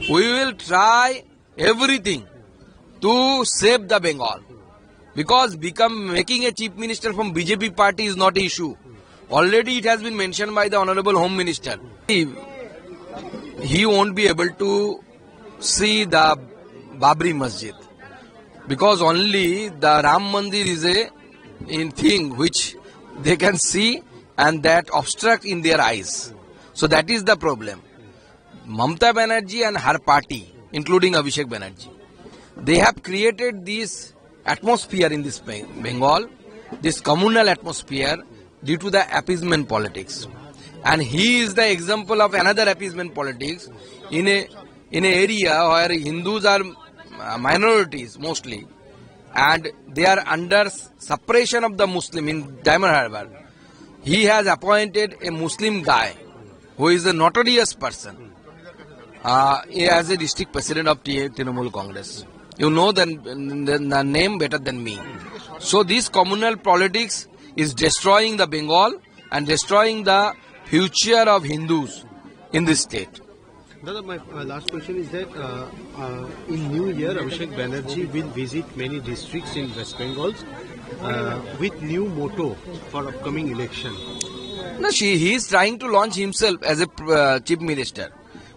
We will try everything to save the Bengal. Because making a chief minister from BJP party is not an issue. Already it has been mentioned by the Honorable Home Minister. He won't be able to see the Babri Masjid. Because only the Ram Mandir is a thing which they can see and that obstruct in their eyes. So that is the problem. Mamata Banerjee and her party, including Abhishek Banerjee, they have created this atmosphere in this Bengal, this communal atmosphere due to the appeasement politics. And he is the example of another appeasement politics in an area where Hindus are minorities mostly, and they are under suppression of the Muslim in Diamond Harbour. He has appointed a Muslim guy who is a notorious person as a district president of Trinamool Congress. You know the name better than me. So this communal politics is destroying the Bengal and destroying the future of Hindus in this state. Dada, my last question is that in New Year, Abhishek Banerjee will visit many districts in West Bengal with new motto for upcoming election. No, he is trying to launch himself as a chief minister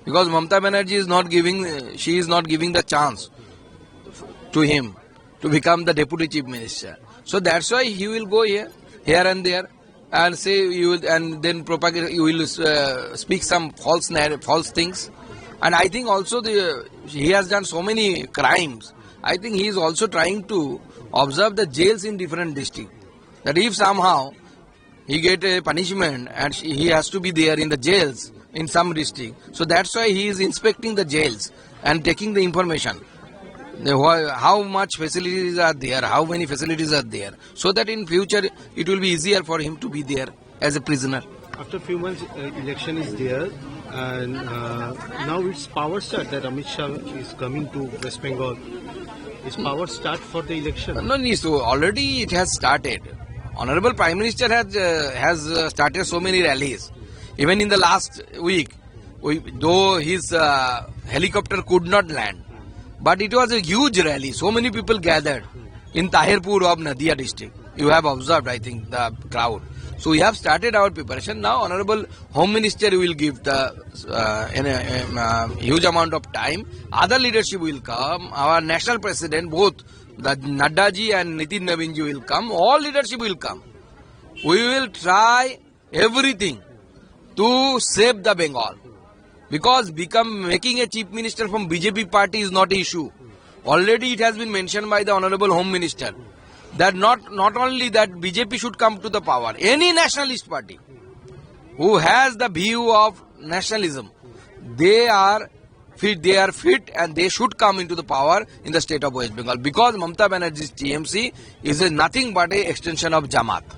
because Mamata Banerjee is not giving, she is not giving the chance to him to become the deputy chief minister. So that's why he will go here and there, and say you will, and then propagate. You will speak some false things. And I think also he has done so many crimes. I think he is also trying to observe the jails in different districts. That if somehow he get a punishment and he has to be there in the jails in some district, so that's why he is inspecting the jails and taking the information. How much facilities are there, how many facilities are there, so that in future it will be easier for him to be there as a prisoner. After a few months, election is there, and now it's power start that Amit Shah is coming to West Bengal. Is power start for the election? No, so already it has started. Honorable Prime Minister has started so many rallies. Even in the last week, though his helicopter could not land, but it was a huge rally. So many people gathered in Tahirpur of Nadia district. You have observed, I think, the crowd. So we have started our preparation. Now, Honorable Home Minister will give the huge amount of time. Other leadership will come. Our national president, both the Naddaji and Nitin Naveenji will come. All leadership will come. We will try everything to save the Bengal. Because making a chief minister from BJP party is not an issue. Already it has been mentioned by the Honorable Home Minister that not only that BJP should come to the power, any nationalist party who has the view of nationalism, they are fit and they should come into the power in the state of West Bengal. Because Mamata Banerjee's TMC is nothing but an extension of Jamaat.